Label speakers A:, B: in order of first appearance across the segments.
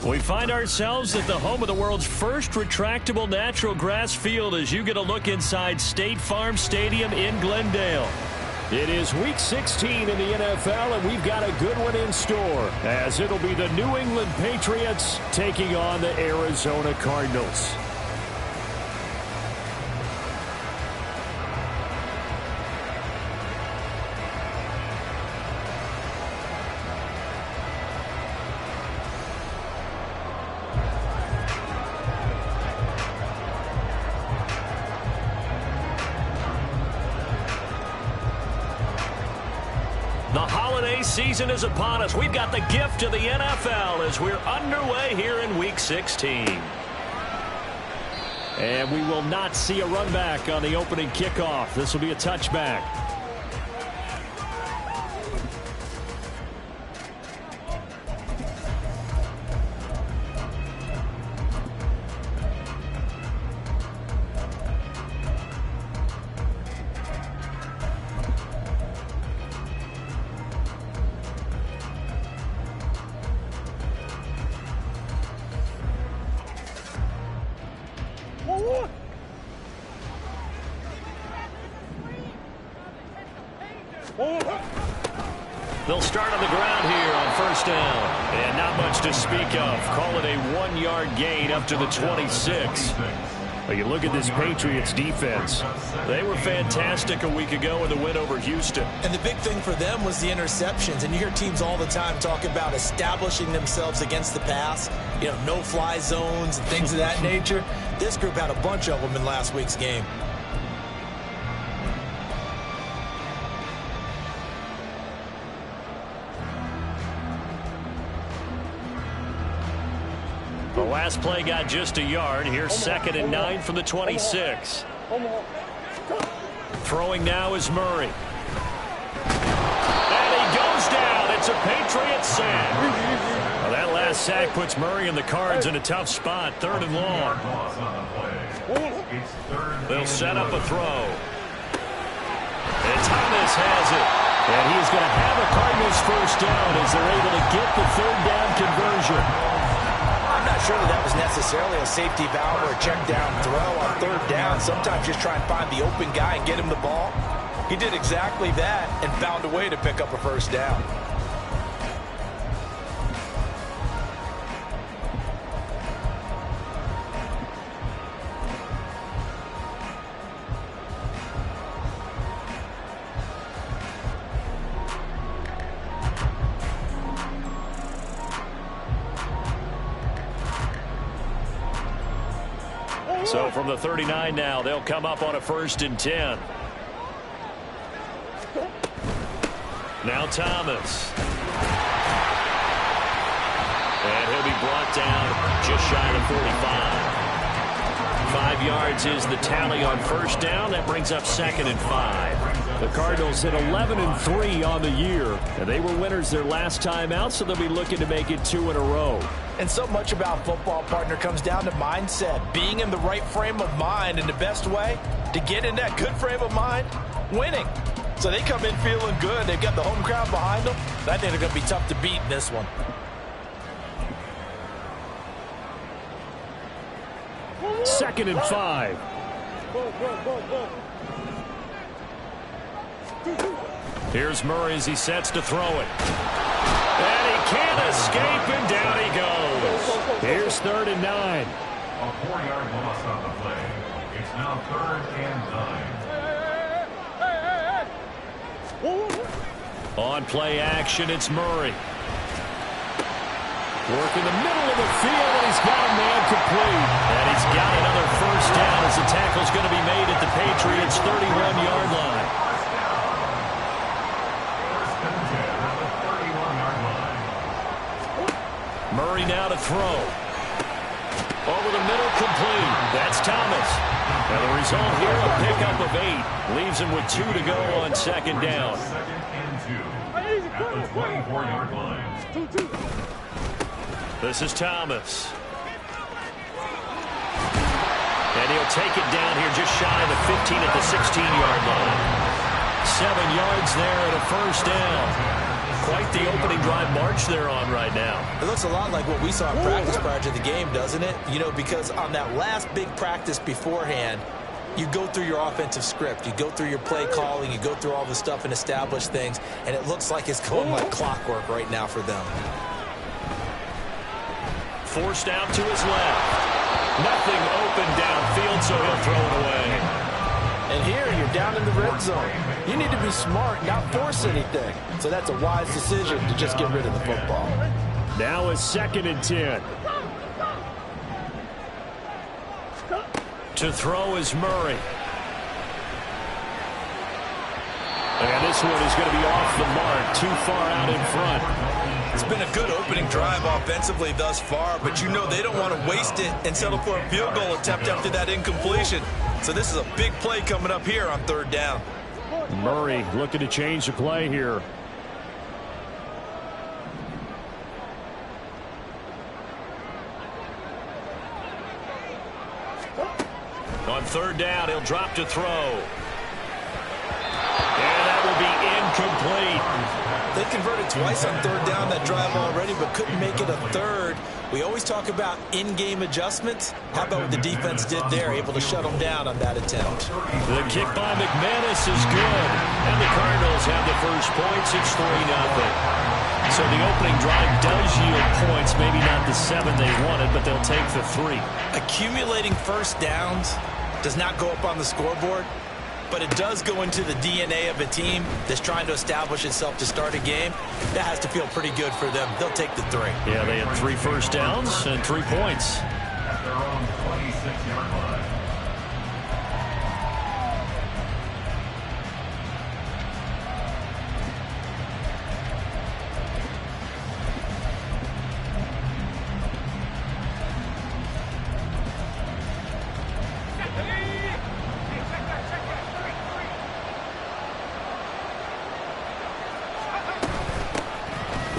A: We find ourselves at the home of the world's first retractable natural grass field as you get a look inside State Farm Stadium in Glendale. It is Week 16 in the NFL, and we've got a good one in store, as it'll be the New England Patriots taking on the Arizona Cardinals. The holiday season is upon us. We've got the gift of the NFL as we're underway here in Week 16. And we will not see a run back on the opening kickoff. This will be a touchback. They'll start on the ground here on first down. And not much to speak of. Call it a 1-yard gain up to the 26. But you look at this Patriots defense. They were fantastic a week ago in the win over Houston.
B: And the big thing for them was the interceptions. And you hear teams all the time talk about establishing themselves against the pass. You know, no-fly zones and things of that nature. This group had a bunch of them in last week's game.
A: The last play got just a yard. Here's 2nd and 9 from the 26. Throwing now is Murray. And he goes down. It's a Patriot sack. Well, that last sack puts Murray and the Cards in a tough spot. 3rd and long. They'll set up a throw. And Thomas has it. And he's going to have a Cardinals first down as they're able to get the 3rd down conversion.
B: I'm not sure that was necessarily a safety valve or a check down throw on 3rd down. Sometimes just try and find the open guy and get him the ball. He did exactly that and found a way to pick up a first down.
A: So from the 39 now, they'll come up on a 1st and 10. Now Thomas. And he'll be brought down just shy of 45. 5 yards is the tally on first down. That brings up 2nd and 5. The Cardinals hit 11-3 on the year, and they were winners their last time out, so they'll be looking to make it 2 in a row.
B: And so much about football, partner, comes down to mindset. Being in the right frame of mind, and the best way to get in that good frame of mind, winning. So they come in feeling good. They've got the home crowd behind them. I think they're going to be tough to beat in this one.
A: Second and 5. Here's Murray as he sets to throw it. And he can't escape, and down he goes. Here's 3rd and 9.
C: A 4-yard loss on the play. It's now 3rd and 9.
A: On play action, it's Murray. Working the middle of the field, and he's got a man complete. And he's got another first down as the tackle's going to be made at the Patriots' 31-yard line. Murray now to throw. Over the middle, complete. That's Thomas. And the result here, a pickup of 8. Leaves him with 2 to go on 2nd down.
C: 2nd and 2 at the 24-yard line.
A: This is Thomas. And he'll take it down here just shy of the 15 at the 16-yard line. 7 yards there and a first down. quite the opening drive march they're on right now.
B: It looks a lot like what we saw in practice prior to the game, doesn't it? You know, because on that last big practice beforehand, you go through your offensive script. You go through your play calling. You go through all the stuff and establish things. And it looks like it's going like clockwork right now for them.
A: Forced out to his left. Nothing open downfield, so he'll throw it away.
B: And here you're down in the red zone. You need to be smart, not force anything. So that's a wise decision to just get rid of the football.
A: Now it's 2nd and 10. To throw is Murray. And this one is going to be off the mark, too far out in front.
B: It's been a good opening drive offensively thus far, but you know they don't want to waste it and settle for a field goal attempt after that incompletion. So this is a big play coming up here on 3rd down.
A: Murray looking to change the play here. On 3rd down, he'll drop to throw. And that will be incomplete.
B: They converted twice on 3rd down that drive already, but couldn't make it a 3rd. We always talk about in-game adjustments. How about what the defense did there, able to shut them down on that attempt?
A: The kick by McManus is good. And the Cardinals have the first points. It's 3-0. So the opening drive does yield points, maybe not the 7 they wanted, but they'll take the 3.
B: Accumulating first downs does not go up on the scoreboard, but it does go into the DNA of a team that's trying to establish itself to start a game. That has to feel pretty good for them. They'll take the 3.
A: Yeah, they had 3 first downs and 3 points.
C: At their own 26-yard line.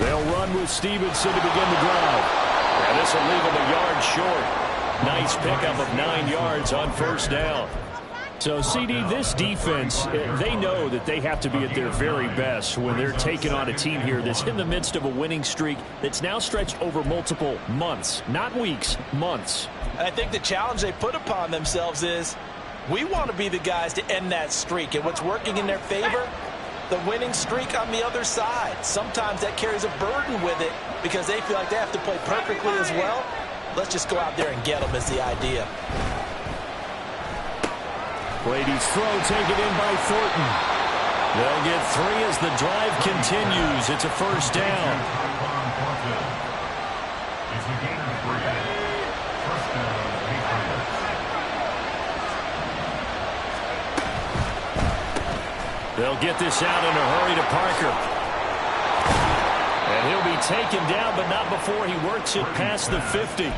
A: They'll run with Stevenson to begin the drive. And this will leave him a yard short. Nice pickup of 9 yards on 1st down. So, CD, this defense, they know that they have to be at their very best when they're taking on a team here that's in the midst of a winning streak that's now stretched over multiple months. Not weeks, months.
B: And I think the challenge they put upon themselves is we want to be the guys to end that streak. And what's working in their favor? The winning streak on the other side. Sometimes that carries a burden with it because they feel like they have to play perfectly as well. Let's just go out there and get them is the idea.
A: Brady's throw taken in by Thornton. They'll get 3 as the drive continues. It's a 1st down.
C: It's a gain of 3. 1st down, Patriots.
A: They'll get this out in a hurry to Parker. And he'll be taken down, but not before he works it past the 50.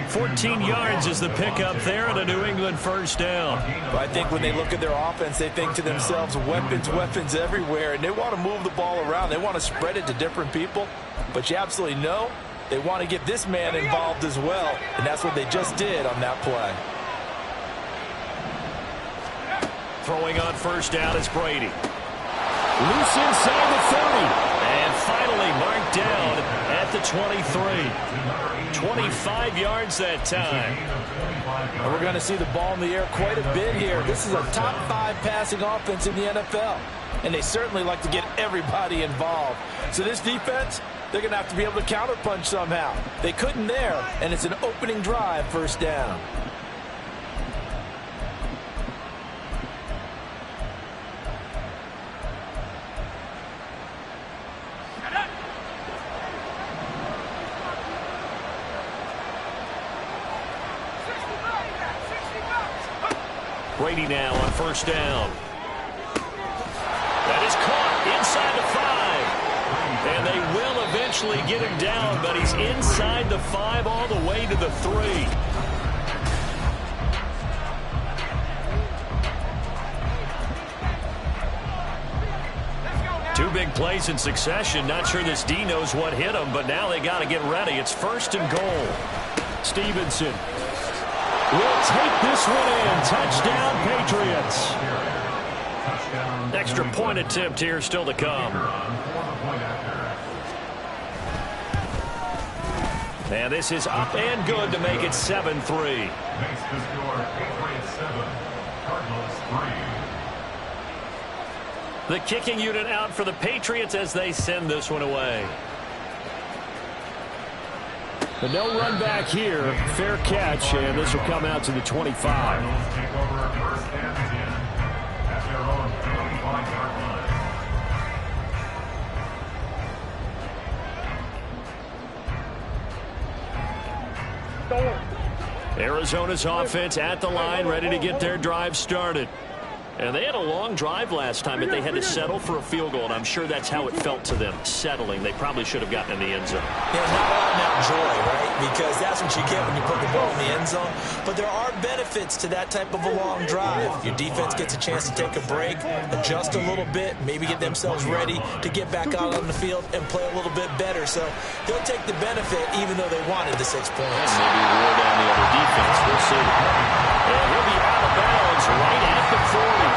A: 14 yards is the pickup there and a New England 1st down.
B: But I think when they look at their offense, they think to themselves, weapons, weapons everywhere, and they want to move the ball around. They want to spread it to different people. But you absolutely know they want to get this man involved as well, and that's what they just did on that play.
A: Throwing on 1st down is Brady. Loose inside the 30. And finally marked down at the 23. 25 yards that time.
B: And we're going to see the ball in the air quite a bit here. This is a top 5 passing offense in the NFL. And they certainly like to get everybody involved. So this defense, they're going to have to be able to counterpunch somehow. They couldn't there, and it's an opening drive 1st down.
A: Brady now on 1st down. That is caught inside the 5. And they will eventually get him down, but he's inside the 5 all the way to the 3. Two big plays in succession. Not sure this D knows what hit him, but now they got to get ready. It's 1st and goal. Stevenson will take this one in. Touchdown, Patriots. Extra point attempt here still to come. And this is up and good to make it 7-3.
C: Makes the score Patriots 7, Cardinals 3.
A: The kicking unit out for the Patriots as they send this one away. But no run back here. Fair catch, and this will come out to the 25.
C: Cardinals take over first and 10 at their own 25-yard line.
A: Arizona's offense at the line, ready to get their drive started. And they had a long drive last time, but they had to settle for a field goal, and I'm sure that's how it felt to them, settling. They probably should have gotten in the end zone.
B: Yeah, not out and out joy, right? Because that's what you get when you put the ball in the end zone. But there are benefits to that type of a long drive. Your defense gets a chance to take a break, adjust a little bit, maybe get themselves ready to get back out on the field and play a little bit better. So they'll take the benefit even though they wanted the 6 points.
A: And maybe wear down the other defense. We'll see. And he'll be out of bounds right at the 40.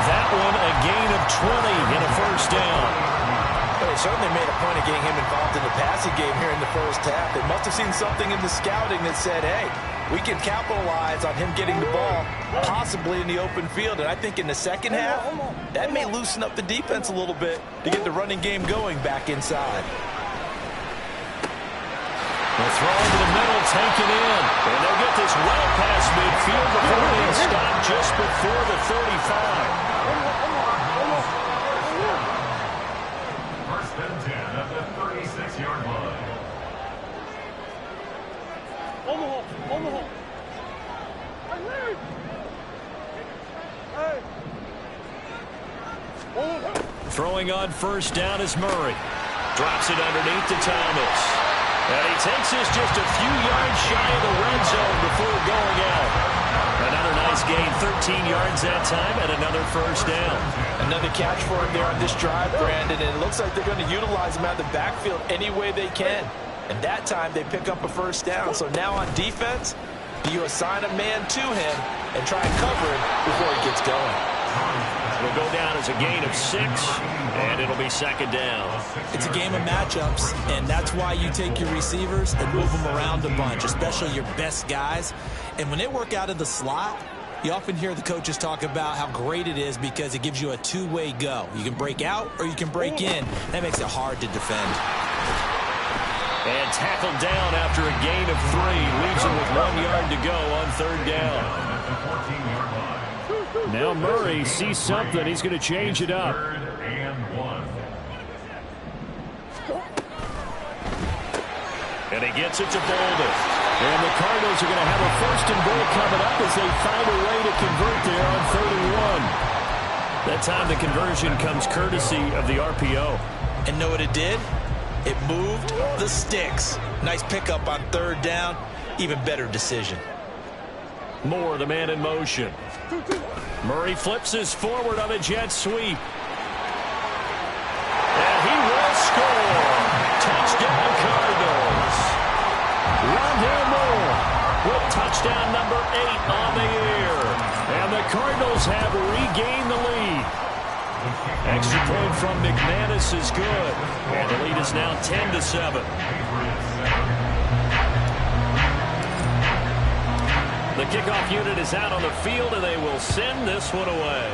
A: That one a gain of 20 and a first down.
B: Well, they certainly made a point of getting him involved in the passing game here in the first half. They must have seen something in the scouting that said, hey, we can capitalize on him getting the ball, possibly in the open field. And I think in the second half, that may loosen up the defense a little bit to get the running game going back inside.
A: The throw into the middle, taken in. And they'll get this well past midfield before being stopped just before the 35.
C: First and 10 at the 36-yard line.
A: Throwing on first down is Murray. Drops it underneath to Thomas. And he takes this just a few yards shy of the red zone before going out. Another nice gain, 13 yards that time, and another first down.
B: Another catch for him there on this drive, Brandon, and it looks like they're going to utilize him out of the backfield any way they can. And that time they pick up a first down. So now on defense, do you assign a man to him and try and cover him before he gets going?
A: It'll go down as a gain of 6, and it'll be second down.
B: It's a game of matchups, and that's why you take your receivers and move them around a bunch, especially your best guys. And when they work out of the slot, you often hear the coaches talk about how great it is because it gives you a two-way go. You can break out or you can break in. That makes it hard to defend.
A: And tackled down after a gain of 3. Leaves him with 1 yard to go on third down. Now Murray sees something. He's going to change it up.
C: Third and 1.
A: And he gets it to Bolden. And the Cardinals are going to have a first and goal coming up as they find a way to convert there on 3rd and 1. That time the conversion comes courtesy of the RPO.
B: And know what it did? It moved the sticks. Nice pickup on third down. Even better decision.
A: Moore, the man in motion. Murray flips his forward on a jet sweep. And he will score. Touchdown Cardinals. Rondale Moore with touchdown number 8 on the air. And the Cardinals have regained the lead. Extra point from McManus is good. And the lead is now 10-7. The kickoff unit is out on the field, and they will send this one away.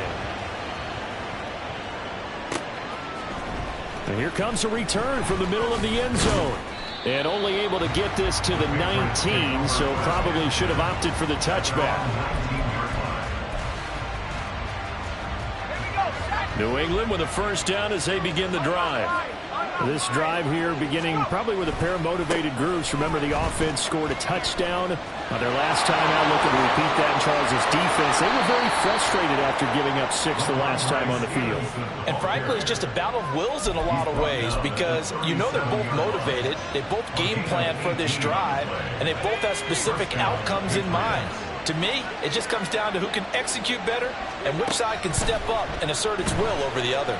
A: And here comes a return from the middle of the end zone. And only able to get this to the 19, so probably should have opted for the touchback. New England with a first down as they begin the drive. This drive here beginning probably with a pair of motivated groups. Remember, the offense scored a touchdown on their last time out, looking to repeat that in Charles' defense. They were very frustrated after giving up 6 the last time on the field.
B: And frankly, it's just a battle of wills in a lot of ways because you know they're both motivated. They both game plan for this drive, and they both have specific outcomes in mind. To me, it just comes down to who can execute better and which side can step up and assert its will over the other.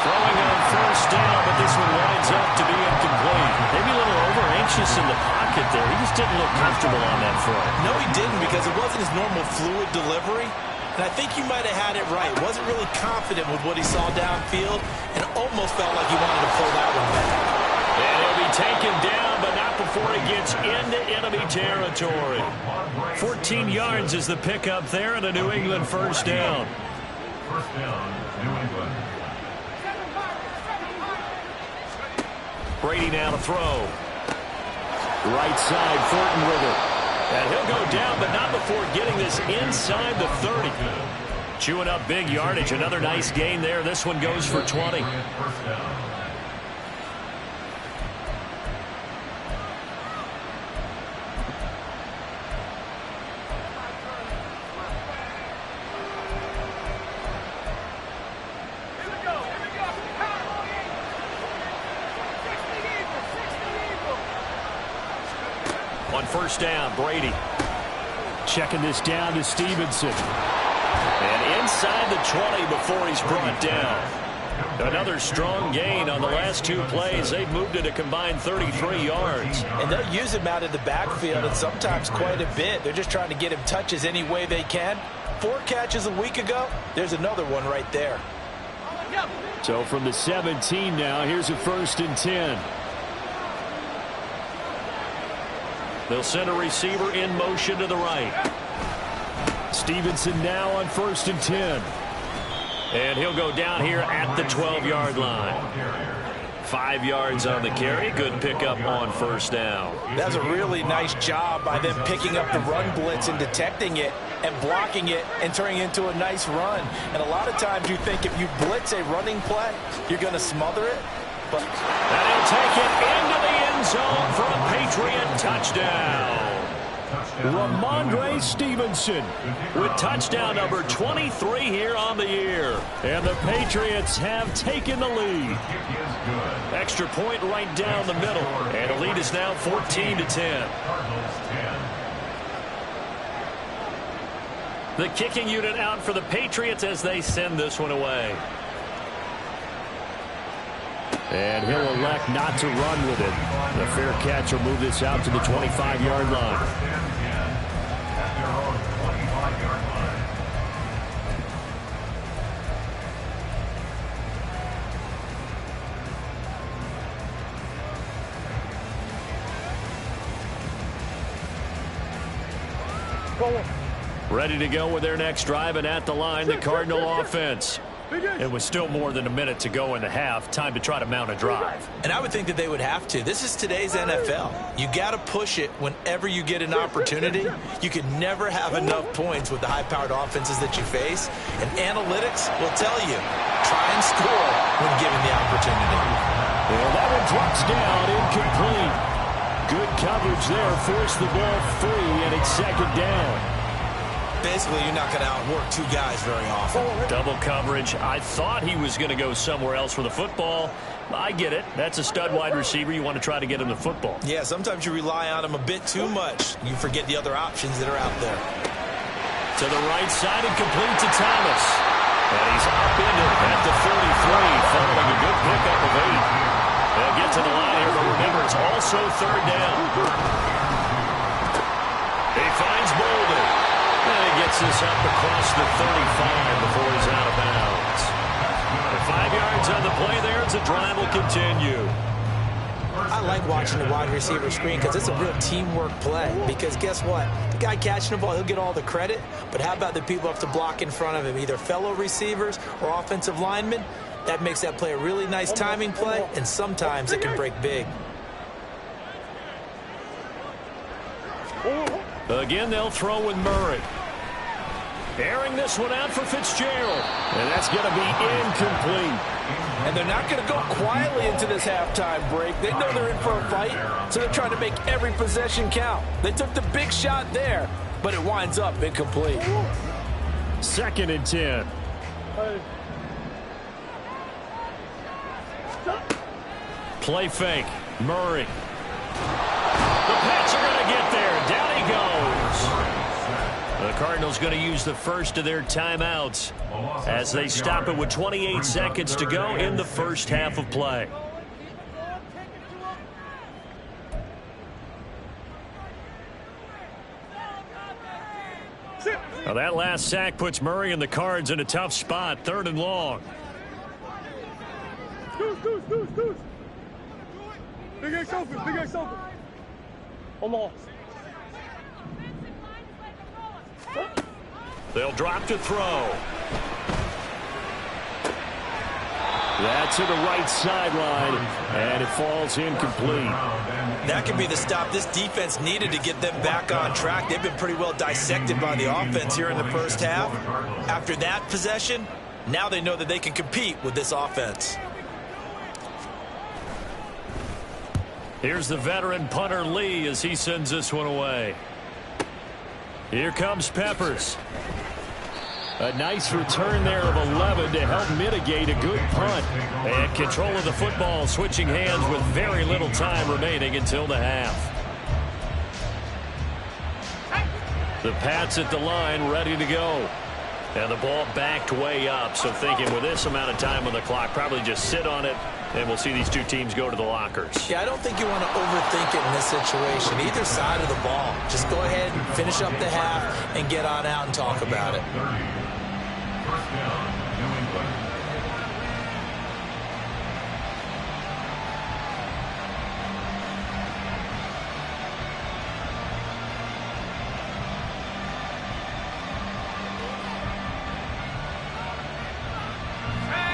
A: Throwing on first down, but this one winds up to be incomplete. Maybe a little over-anxious in the pocket there. He just didn't look comfortable on that front.
B: No, he didn't because it wasn't his normal fluid delivery. And I think you might have had it right. Wasn't really confident with what he saw downfield and almost felt like he wanted to pull that one back.
A: And he'll be taken down, but not before he gets into enemy territory. 14 yards is the pickup there, and a New England first down.
C: First down, New England.
A: Brady now to throw. Right side, Thornton with it. And he'll go down, but not before getting this inside the 30. Chewing up big yardage. Another nice gain there. This one goes for 20.
C: First down.
A: On first down, Brady. Checking this down to Stevenson. And inside the 20 before he's brought down. Another strong gain on the last two plays. They've moved it a combined 33 yards.
B: And they'll use him out of the backfield, and sometimes quite a bit. They're just trying to get him touches any way they can. 4 catches a week ago. There's another one right there.
A: So from the 17 now, here's a 1st and 10. They'll send a receiver in motion to the right. Stevenson now on 1st and 10. And he'll go down here at the 12-yard line. 5 yards on the carry. Good pickup on first down.
B: That's a really nice job by them picking up the run blitz and detecting it and blocking it and turning it into a nice run. And a lot of times you think if you blitz a running play, you're going to smother it. But
A: and he'll take it into the end zone for a Patriot touchdown. Ramondre Stevenson with touchdown number 23 here on the year. And the Patriots have taken the lead. Extra point right down the middle. And the lead is now 14-10. The kicking unit out for the Patriots as they send this one away. And he'll elect not to run with it. The fair catch will move this out to the 25-yard line. Ready to go with their next drive, and at the line, the Cardinal offense. It was still more than a minute to go in the half. Time to try to mount a drive.
B: And I would think that they would have to. This is today's NFL. You got to push it whenever you get an opportunity. You can never have enough points with the high-powered offenses that you face. And analytics will tell you, try and score when given the opportunity.
A: Well, that one drops down, incomplete. Good coverage there. Forced the ball free, and it's 2nd down.
B: Basically, you're not going to outwork 2 guys very often.
A: Double coverage. I thought he was going to go somewhere else for the football. I get it. That's a stud wide receiver. You want to try to get him the football.
B: Yeah, sometimes you rely on him a bit too much. You forget the other options that are out there.
A: To the right side and complete to Thomas. And he's upended at the 43, following a good pickup of 8. They'll get to the line here, but remember, it's also 3rd down. He finds Bolden. And he gets this up across the 35 before he's out of bounds. And 5 yards on the play there as the drive will continue.
B: I like watching the wide receiver screen because it's a real teamwork play. Because guess what? The guy catching the ball, he'll get all the credit. But how about the people up to block in front of him, either fellow receivers or offensive linemen? That makes that play a really nice timing play, and sometimes it can break big.
A: Again, they'll throw with Murray. Airing this one out for Fitzgerald. And that's going to be incomplete.
B: And they're not going to go quietly into this halftime break. They know they're in for a fight, so they're trying to make every possession count. They took the big shot there, but it winds up incomplete.
A: 2nd and 10. Play fake. Murray. The Pats are going to get there. Down he goes. The Cardinals going to use the first of their timeouts as they stop it with 28 seconds to go in the first half of play. Now that last sack puts Murray and the Cards in a tough spot. 3rd and long.
D: Big X open. Big X open. One more.
A: They'll drop to throw. That's to the right sideline, and it falls incomplete.
B: That could be the stop this defense needed to get them back on track. They've been pretty well dissected by the offense here in the first half. After that possession, now they know that they can compete with this offense.
A: Here's the veteran punter Lee as he sends this one away. Here comes Peppers. A nice return there of 11 to help mitigate a good punt. And control of the football, switching hands with very little time remaining until the half. The Pats at the line, ready to go. And the ball backed way up, so thinking with this amount of time on the clock, probably just sit on it, and we'll see these two teams go to the lockers.
B: Yeah, I don't think you want to overthink it in this situation. Either side of the ball. Just go ahead and finish up the half and get on out and talk about it.
C: First down, New England.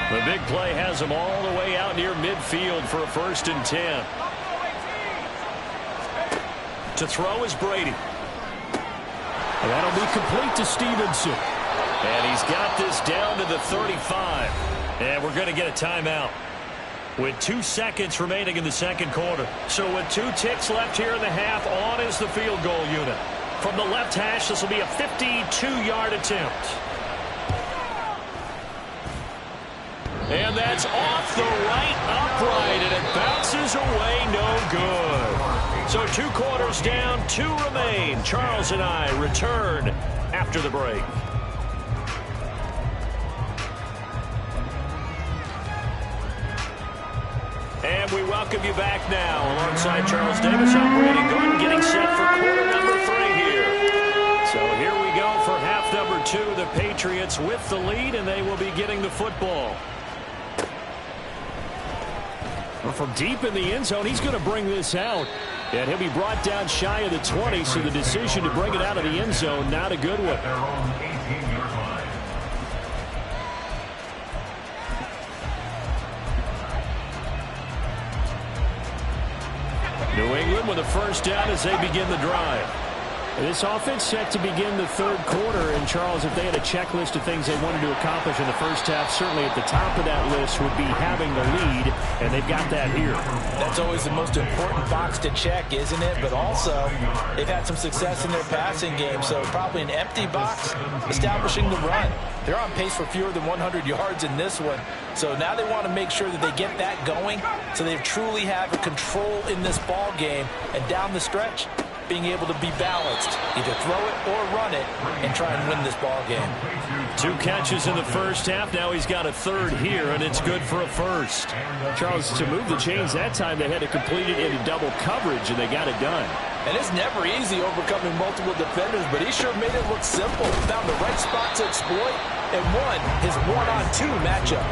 A: The big play has them all the way out near midfield for a 1st and 10. To throw is Brady. And that'll be complete to Stevenson. And he's got this down to the 35. And we're going to get a timeout with 2 seconds remaining in the second quarter. So with 2 ticks left here in the half, on is the field goal unit. From the left hash, this will be a 52-yard attempt. And that's off the right upright, and it bounces away, no good. So 2 quarters down, 2 remain. Charles and I return after the break. And we welcome you back now. Alongside Charles Davis, I'm Brady Gordon, getting set for quarter number 3 here. So here we go for half number 2. The Patriots with the lead, and they will be getting the football. From deep in the end zone, he's going to bring this out. And he'll be brought down shy of the 20, so the decision to bring it out of the end zone, not a good one.
C: Their own 18-yard line.
A: New England with a 1st down as they begin the drive. This offense set to begin the 3rd quarter. And, Charles, if they had a checklist of things they wanted to accomplish in the first half, certainly at the top of that list would be having the lead, and they've got that here.
B: That's always the most important box to check, isn't it? But also, they've had some success in their passing game, so probably an empty box establishing the run. They're on pace for fewer than 100 yards in this one, so now they want to make sure that they get that going so they truly have a control in this ball game, and down the stretch, being able to be balanced, either throw it or run it, and try and win this ball game.
A: 2 catches in the first half. Now he's got a 3rd here, and it's good for a 1st. Charles, to move the chains that time, they had to complete it into double coverage, and they got it done.
B: And it's never easy overcoming multiple defenders, but he sure made it look simple. Found the right spot to exploit and won his 1-on-2 matchup.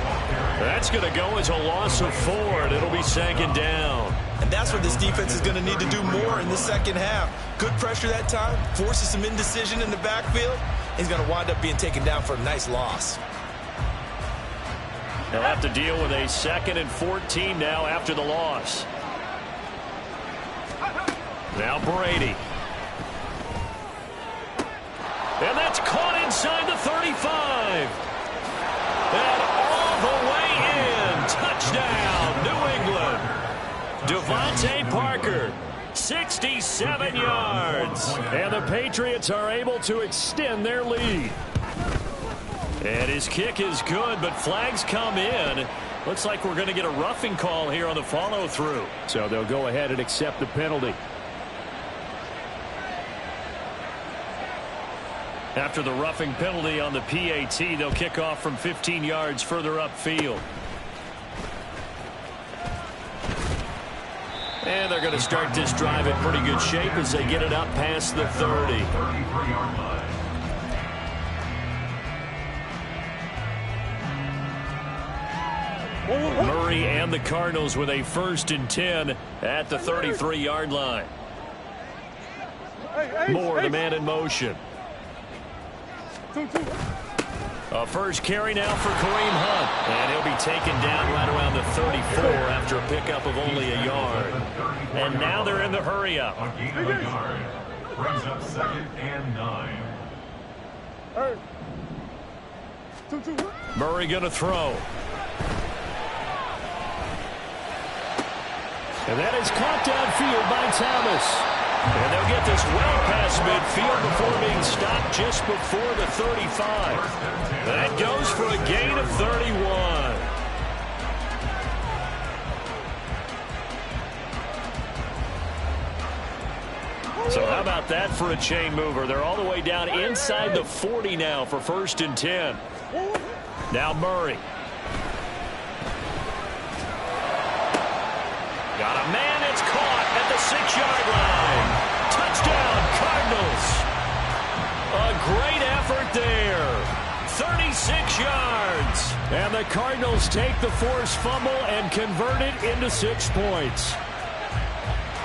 A: That's going to go as a loss of 4, and it'll be 2nd down.
B: And that's what this defense is going to need to do more in the second half. Good pressure that time, forces some indecision in the backfield. He's going to wind up being taken down for a nice loss.
A: They'll have to deal with a 2nd and 14 now after the loss. Now Brady. And that's caught inside the 35. And all the way in. Touchdown, New England. Devontae Parker, 67 yards. And the Patriots are able to extend their lead. And his kick is good, but flags come in. Looks like we're going to get a roughing call here on the follow-through. So they'll go ahead and accept the penalty. After the roughing penalty on the PAT, they'll kick off from 15 yards further upfield. And they're going to start this drive in pretty good shape as they get it up past the 30.
C: 33-yard line.
A: Murray 30, and the Cardinals with a 1st and 10 at the 33-yard line. Moore, the man in motion. A first carry now for Kareem Hunt. And he'll be taken down right around the 34 after a pickup of only a yard. And now they're in the hurry-up.
C: A gain of a yard. Brings up 2nd and 9.
A: Murray going to throw. And that is caught downfield by Thomas. And they'll get this well past midfield before being stopped just before the 35. That goes for a gain of 31. So how about that for a chain mover? They're all the way down inside the 40 now for 1st and 10. Now Murray. Got a man that's caught at the 6-yard line. Touchdown, Cardinals. A great effort there. 36 yards. And the Cardinals take the forced fumble and convert it into 6 points.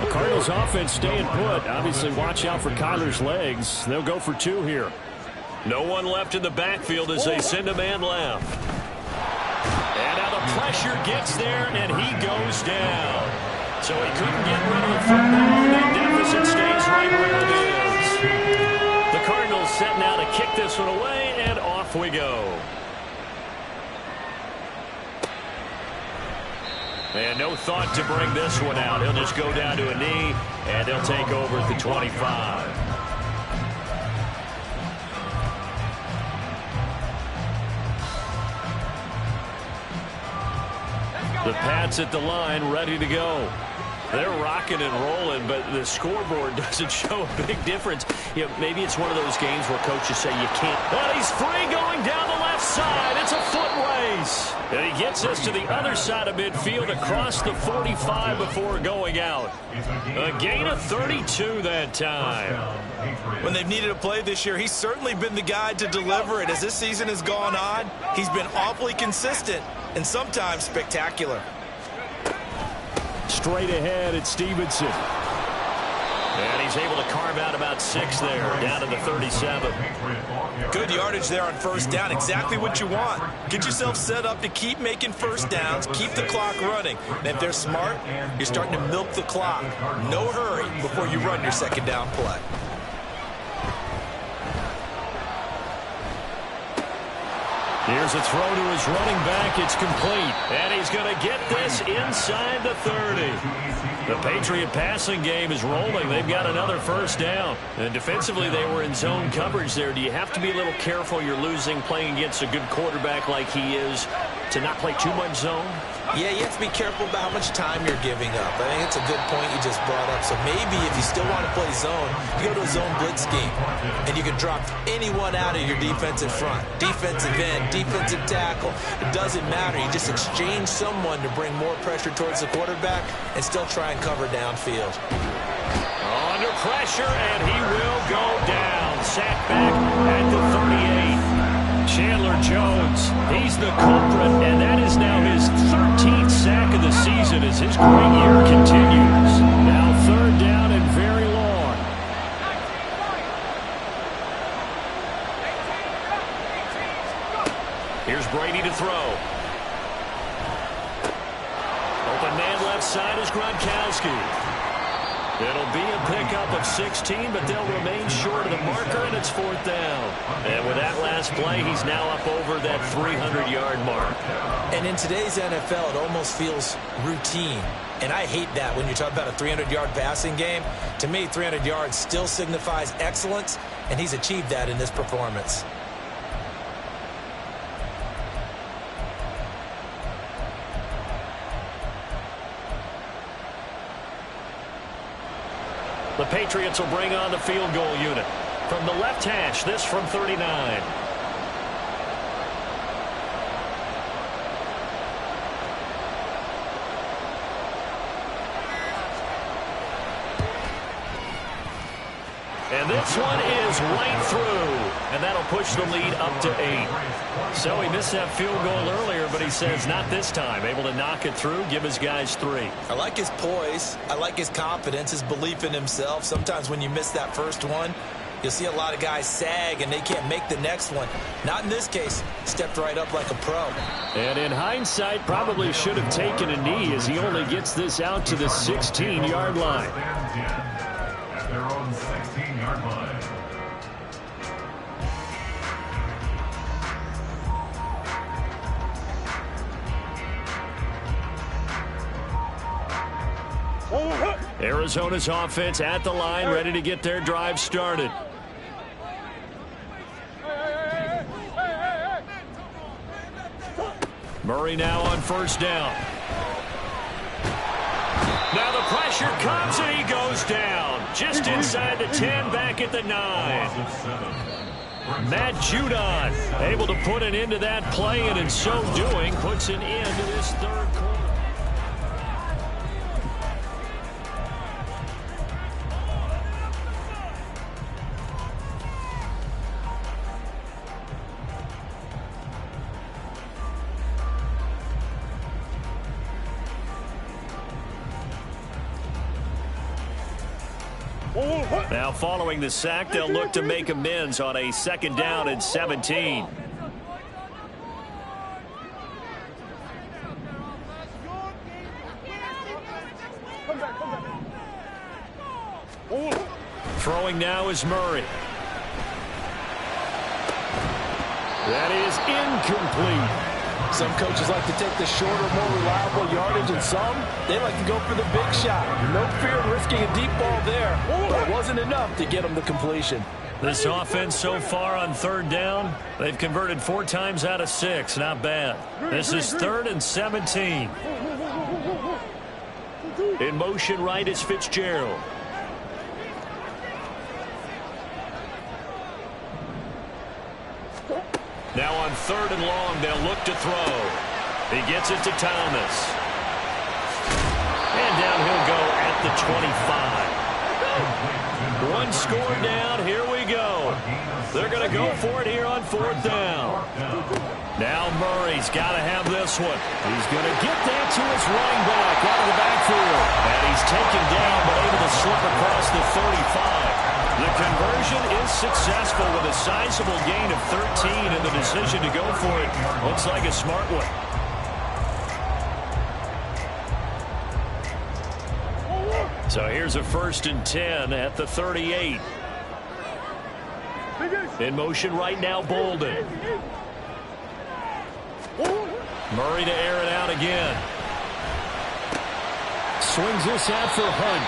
A: The Cardinals offense staying put. Obviously, watch out for Kyler's legs. They'll go for 2 here. No one left in the backfield as they send a man left. And now the pressure gets there, and he goes down. So he couldn't get rid of the football. That deficit stays right where it is. The Cardinals set now to kick this one away, and off we go. And no thought to bring this one out. He'll just go down to a knee, and he'll take over at the 25. The Pats at the line, ready to go. They're rocking and rolling, but the scoreboard doesn't show a big difference. You know, maybe it's one of those games where coaches say you can't. But he's free going down the left side. It's a foot race. And he gets us to the other side of midfield across the 45 before going out. A gain of 32 that time.
B: When they've needed a play this year, he's certainly been the guy to deliver it. As this season has gone on, he's been awfully consistent and sometimes spectacular.
A: Straight ahead at Stevenson. And he's able to carve out about 6 there, down to the 37.
B: Good yardage there on 1st down. Exactly what you want. Get yourself set up to keep making 1st downs, keep the clock running. And if they're smart, you're starting to milk the clock. No hurry before you run your 2nd down play.
A: Here's a throw to his running back. It's complete. And he's going to get this inside the 30. The Patriot passing game is rolling. They've got another 1st down. And defensively, they were in zone coverage there. Do you have to be a little careful? You're losing playing against a good quarterback like he is to not play too much zone?
B: Yeah, you have to be careful about how much time you're giving up. I think it's a good point you just brought up. So maybe if you still want to play zone, you go to a zone blitz scheme. And you can drop anyone out of your defensive front. Defensive end, defensive tackle. It doesn't matter. You just exchange someone to bring more pressure towards the quarterback and still try and cover downfield.
A: Under pressure, and he will go down. Sacked back at the 38. Chandler Jones, he's the culprit, and that is now his 13th sack of the season as his great year continues. Now 3rd down and very long. Here's Brady to throw. Open man left side is Gronkowski. It'll be a pickup of 16, but they'll remain short of the marker, and it's 4th down. And with that last play, he's now up over that 300-yard mark.
B: And in today's NFL, it almost feels routine. And I hate that when you talk about a 300-yard passing game. To me, 300 yards still signifies excellence, and he's achieved that in this performance.
A: The Patriots will bring on the field goal unit. From the left hash, this from 39. And this one is right through, and that'll push the lead up to 8. So he missed that field goal earlier, but he says not this time. Able to knock it through, give his guys 3.
B: I like his poise. I like his confidence, his belief in himself. Sometimes when you miss that first one, you'll see a lot of guys sag and they can't make the next one. Not in this case. Stepped right up like a pro.
A: And in hindsight, probably should have taken a knee as he only gets this out to the 16-yard line.
C: At their own 16-yard line.
A: Arizona's offense at the line, ready to get their drive started. Murray now on first down. Now the pressure comes and he goes down. Just inside the 10, back at the 9. Matt Judon able to put an end to that play, and in so doing puts an end to this third quarter. Now following the sack, they'll look to make amends on a 2nd down and 17. Throwing now is Murray. That is incomplete.
B: Some coaches like to take the shorter, more reliable yardage, and some, they like to go for the big shot. No fear of risking a deep ball there. But it wasn't enough to get them the completion.
A: This offense so far on 3rd down, they've converted 4 times out of 6. Not bad. This is 3rd and 17. In motion right is Fitzgerald. Now on 3rd and long, they'll look to throw. He gets it to Thomas. And down he'll go at the 25. 1 score down. Here we go. They're going to go for it here on 4th down. Now Murray's got to have this one. He's going to get that to his running back out of the backfield. And he's taken down but able to slip across the 35. The conversion is successful with a sizable gain of 13, and the decision to go for it looks like a smart one. So here's a 1st and 10 at the 38. In motion right now, Bolden. Murray to air it out again. Swings this out for Hunt.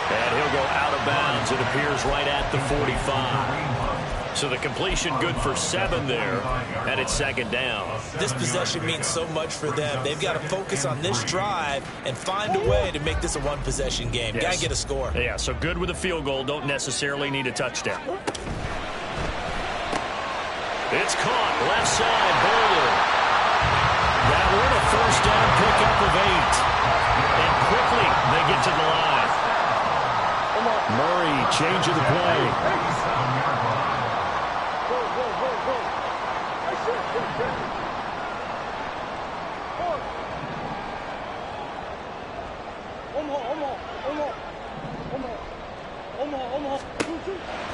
A: And he'll go out of bounds. It appears right at the 45. So the completion good for 7 there, and it's 2nd down.
B: This possession means so much for them. They've got to focus on this drive and find a way to make this a 1-possession game.
A: Yes.
B: Got to get a score.
A: Yeah, so good with a field goal. Don't necessarily need a touchdown. It's caught. Left side, Bolden. That one a 1st down pickup of 8. And quickly they get to the line. Murray changing the play.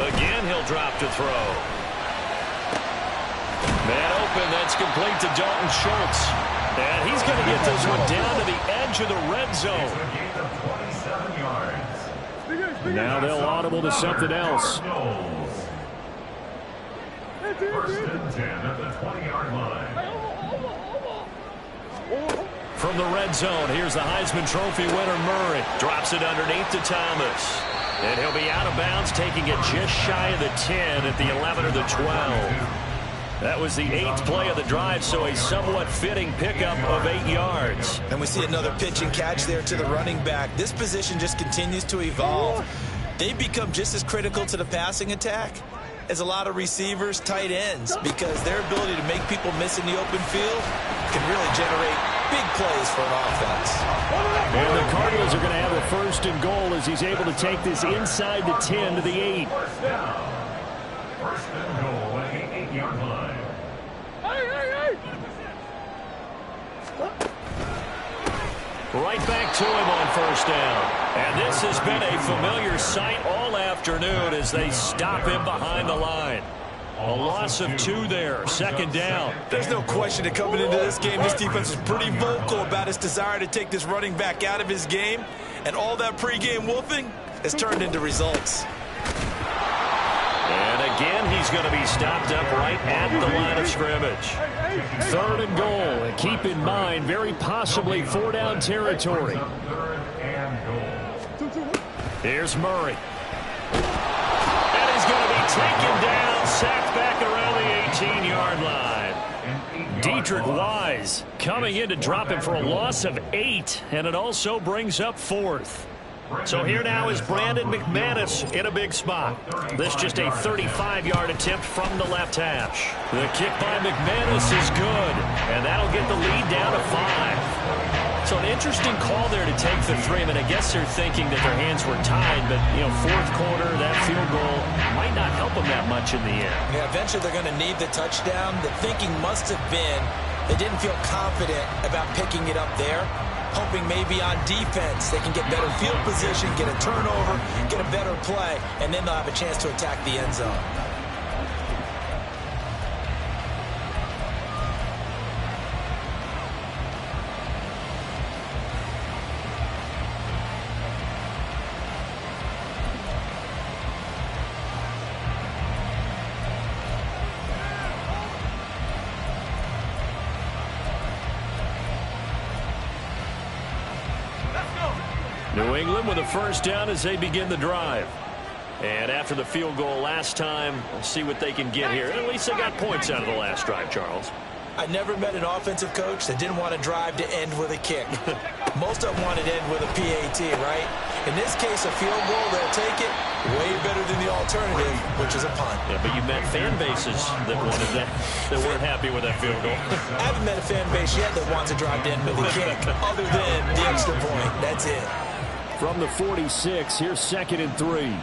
A: Again, he'll drop to throw. Man open, that's complete to Dalton Schultz. And he's going to get this one down to the edge of the red zone. Now they'll audible to something else.
C: 1st and 10 at the 20-yard line.
A: From the red zone, here's the Heisman Trophy winner, Murray. Drops it underneath to Thomas. And he'll be out of bounds, taking it just shy of the 10 at the 11 or the 12. That was the 8th play of the drive, so a somewhat fitting pickup of 8 yards.
B: And we see another pitch and catch there to the running back. This position just continues to evolve. They've become just as critical to the passing attack as a lot of receivers, tight ends, because their ability to make people miss in the open field can really generate big plays for an offense.
A: And the Cardinals are going to have a 1st and goal as he's able to take this inside the 10 to the 8.
C: First down. First and goal at the 8-yard line.
A: Right back to him on 1st down. And this has been a familiar sight all afternoon as they stop him behind the line. A loss of 2 there, 2nd down.
B: There's no question that coming into this game, this defense is pretty vocal about its desire to take this running back out of his game. And all that pregame wolfing has turned into results.
A: And again, he's going to be stopped up right at the line of scrimmage. 3rd and goal. And keep in mind, very possibly 4-down territory.
C: 3rd and goal.
A: Here's Murray. And he's going to be taken down, sacked back around the 18-yard line. Deatrich Wise coming in to drop him for a loss of 8, and it also brings up 4th. So here now is Brandon McManus in a big spot. This just a 35-yard attempt from the left hash. The kick by McManus is good, and that'll get the lead down to 5. So an interesting call there to take the 3. I mean, I guess they're thinking that their hands were tied, but, you know, 4th quarter, that field goal might not help them that much in the end.
B: Yeah, eventually they're going to need the touchdown. The thinking must have been they didn't feel confident about picking it up there, hoping maybe on defense they can get better field position, get a turnover, get a better play, and then they'll have a chance to attack the end zone.
A: New England with a 1st down as they begin the drive. And after the field goal last time, we'll see what they can get here. At least they got points out of the last drive, Charles.
B: I never met an offensive coach that didn't want to drive to end with a kick. Most of them wanted to end with a PAT, right? In this case, a field goal, they'll take it way better than the alternative, which is a punt.
A: Yeah, but you met fan bases that wanted that weren't happy with that field goal.
B: I haven't met a fan base yet that wants to drive to end with a kick, other than the extra point. That's it.
A: From the 46, here's 2nd and 3.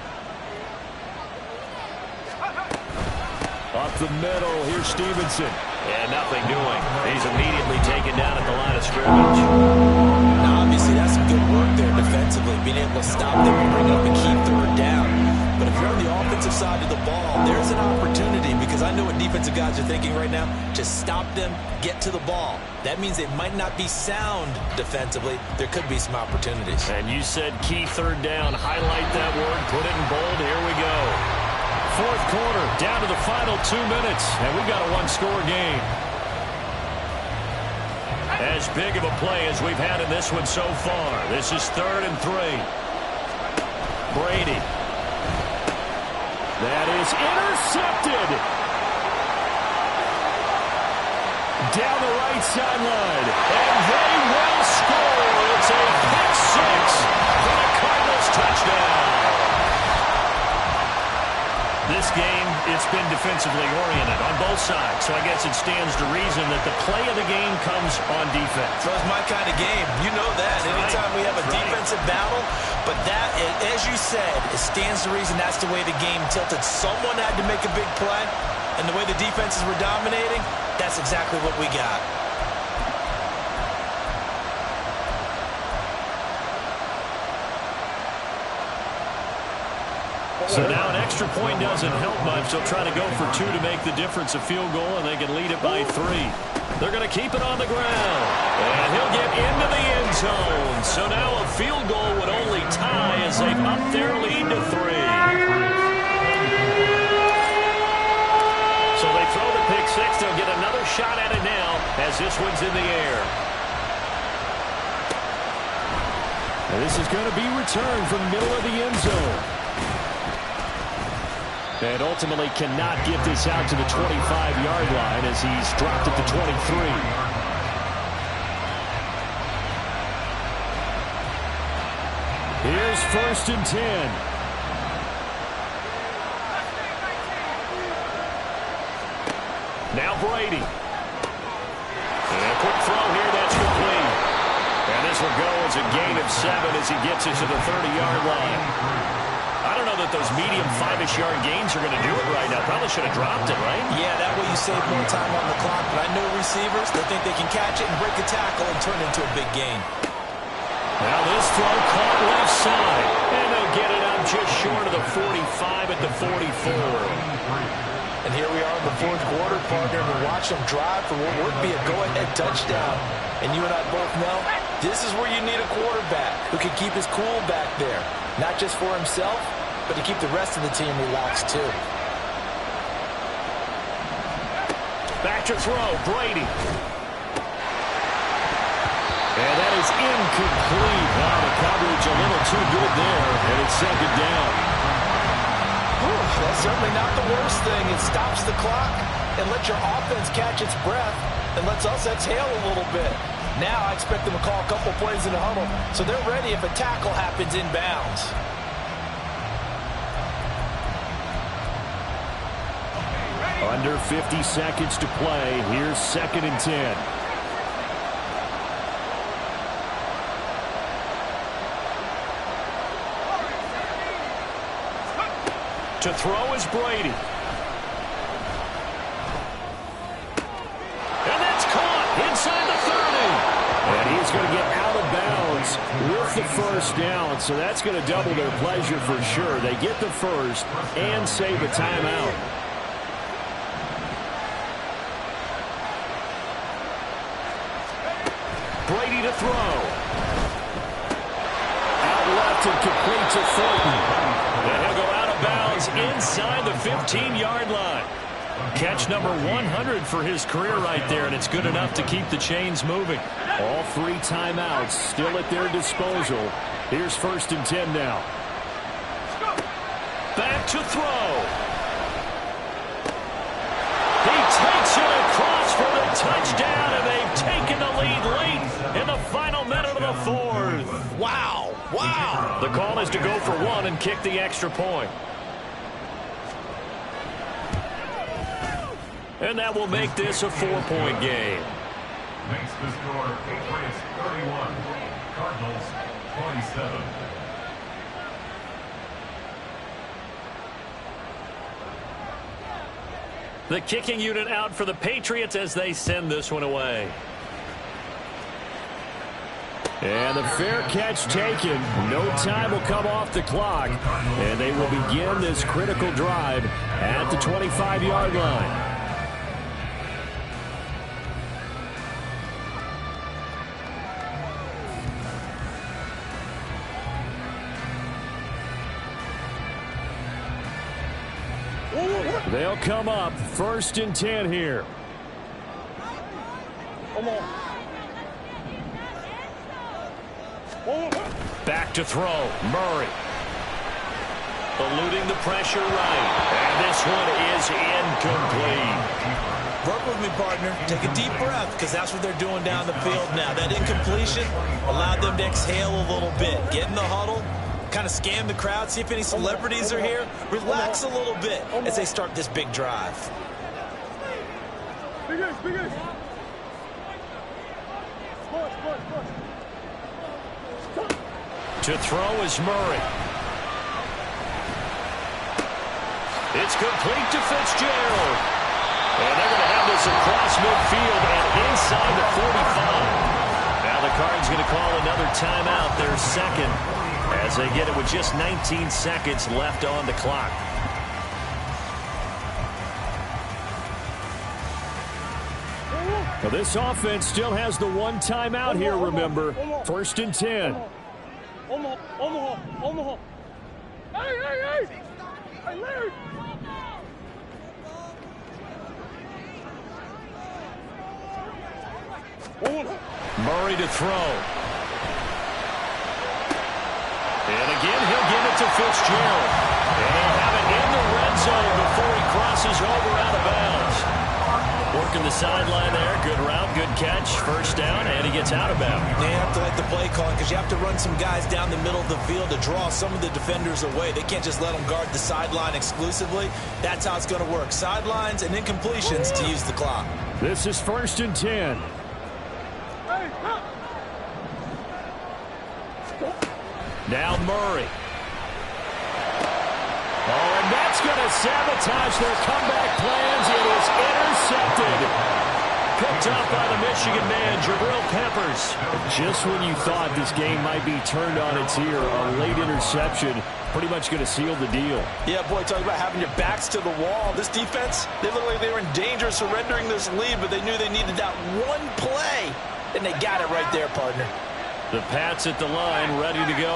A: Up the middle, here's Stevenson. And nothing doing. He's immediately taken down at the line of scrimmage.
B: Now, obviously, that's some good work there defensively, being able to stop them and bring up a key 3rd down. But if you're on the offensive side of the ball, there's an opportunity, because I know what defensive guys are thinking right now. Just stop them, get to the ball. That means they might not be sound defensively. There could be some opportunities.
A: And you said key 3rd down. Highlight that word. Put it in bold. Here we go. 4th quarter, down to the final 2 minutes, and we got a 1-score game. As big of a play as we've had in this one so far. This is 3rd and 3. Brady. That is intercepted. Down the right sideline, and they will score. It's a pick 6 for the Cardinals touchdown. This game, it's been defensively oriented on both sides, so I guess it stands to reason that the play of the game comes on defense.
B: So it's my kind of game. You know that. Anytime we have a defensive battle, but that, as you said, it stands to reason that's the way the game tilted. Someone had to make a big play, and the way the defenses were dominating, that's exactly what we got.
A: So now an extra point doesn't help much. They'll try to go for 2 to make the difference a field goal, and they can lead it by 3. They're going to keep it on the ground. And he'll get into the end zone. So now a field goal would only tie as they've upped their lead to 3. So they throw the pick 6. They'll get another shot at it now as this one's in the air. And this is going to be returned from the middle of the end zone. And ultimately cannot get this out to the 25-yard line as he's dropped at the 23. Here's 1st and 10. Now Brady. And a quick throw here, that's complete. gain of 7 as he gets it to the 30-yard line. I don't know that those medium 5-ish yard gains are going to do it right now. Probably should have dropped it, right?
B: Yeah, that way you save more time on the clock. But I know receivers, they think they can catch it and break a tackle and turn it into a big gain.
A: Now this throw caught left side. And they'll get it up just short of the 45 at the 44.
B: And here we are in the fourth quarter, partner, and we watch them drive for what would be a go-ahead touchdown. And you and I both know this is where you need a quarterback who can keep his cool back there. Not just for himself, but to keep the rest of the team relaxed too.
A: Back to throw, Brady. And that is incomplete. Wow, the coverage a little too good there, and it's second down.
B: That's certainly not the worst thing. It stops the clock and lets your offense catch its breath and lets us exhale a little bit. Now I expect them to call a couple plays in the huddle so they're ready if a tackle happens inbounds.
A: Under 50 seconds to play. Here's 2nd and 10. To throw is Brady. And that's caught inside the 30. And he's going to get out of bounds with the first down. So that's going to double their pleasure for sure. They get the first and save a timeout. Brady to throw. Out left and complete to Thornton. And he'll go out of bounds inside the 15-yard line. Catch number 100 for his career right there, and it's good enough to keep the chains moving. All 3 timeouts still at their disposal. Here's 1st and 10 now. Back to throw. He takes it across for the touchdown, and they've taken the lead late in the final minute of the 4th.
B: Wow. Wow.
A: The call is to go for 1 and kick the extra point. And that will make this a 4-point game.
C: Makes the score Patriots 31, Cardinals 27.
A: The kicking unit out for the Patriots as they send this one away. And the fair catch taken. No time will come off the clock. And they will begin this critical drive at the 25-yard line. They'll come up 1st and 10 here. Back to throw. Murray. Eluding the pressure right. And this one is incomplete.
B: Work with me, partner. Take a deep breath, because that's what they're doing down the field now. That incompletion allowed them to exhale a little bit. Get in the huddle. Kind of scan the crowd, see if any celebrities are here. Relax a little bit as they start this big drive.
A: To throw is Murray. It's complete to Fitzgerald. And they're going to have this across midfield and inside the 45. Now the Cards going to call another timeout, their 2nd. As they get it with just 19 seconds left on the clock. Now this offense still has the 1 timeout here, remember. 1st and 10.
D: Hey, Larry!
A: Murray to throw. And again, he'll give it to Fitzgerald. And he'll have it in the red zone before he crosses over out of bounds. Working the sideline there. Good route, good catch. 1st down, and he gets out of bounds.
B: They have to like the play calling because you have to run some guys down the middle of the field to draw some of the defenders away. They can't just let them guard the sideline exclusively. That's how it's going to work. Sidelines and incompletions to use the clock.
A: This is 1st and 10. Now Murray. Oh, and that's going to sabotage their comeback plans. It is intercepted. Picked up by the Michigan man, Jabril Peppers. Just when you thought this game might be turned on its ear, a late interception pretty much going to seal the deal.
B: Yeah, boy, talking about having your backs to the wall. This defense, they looked like they were in danger of surrendering this lead, but they knew they needed that one play, and they got it right there, partner. The Pats at the line, ready to go.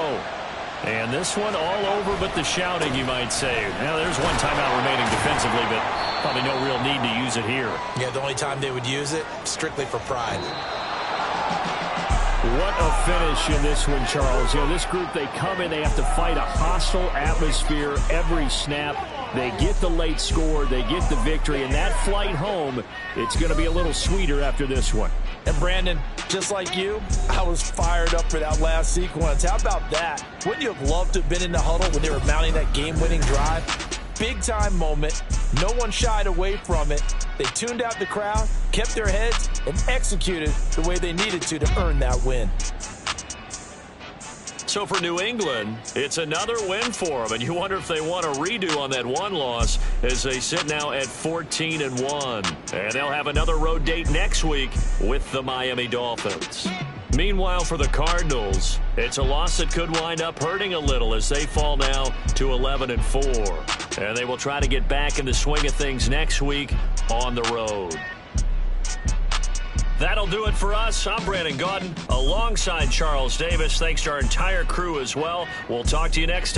B: And this one all over but the shouting, you might say. Now, there's one timeout remaining defensively, but probably no real need to use it here. Yeah, the only time they would use it, strictly for pride.
A: What a finish in this one, Charles. You know, this group, they come in, they have to fight a hostile atmosphere every snap. They get the late score, they get the victory, and that flight home, it's going to be a little sweeter after this one.
B: And Brandon, just like you, I was fired up for that last sequence. How about that? Wouldn't you have loved to have been in the huddle when they were mounting that game-winning drive? Big-time moment. No one shied away from it. They tuned out the crowd, kept their heads, and executed the way they needed to earn that win.
A: So for New England, it's another win for them, and you wonder if they want a redo on that one loss as they sit now at 14-1. And they'll have another road date next week with the Miami Dolphins. Meanwhile, for the Cardinals, it's a loss that could wind up hurting a little as they fall now to 11-4. And they will try to get back in the swing of things next week on the road. That'll do it for us. I'm Brandon Gaudin alongside Charles Davis. Thanks to our entire crew as well. We'll talk to you next time.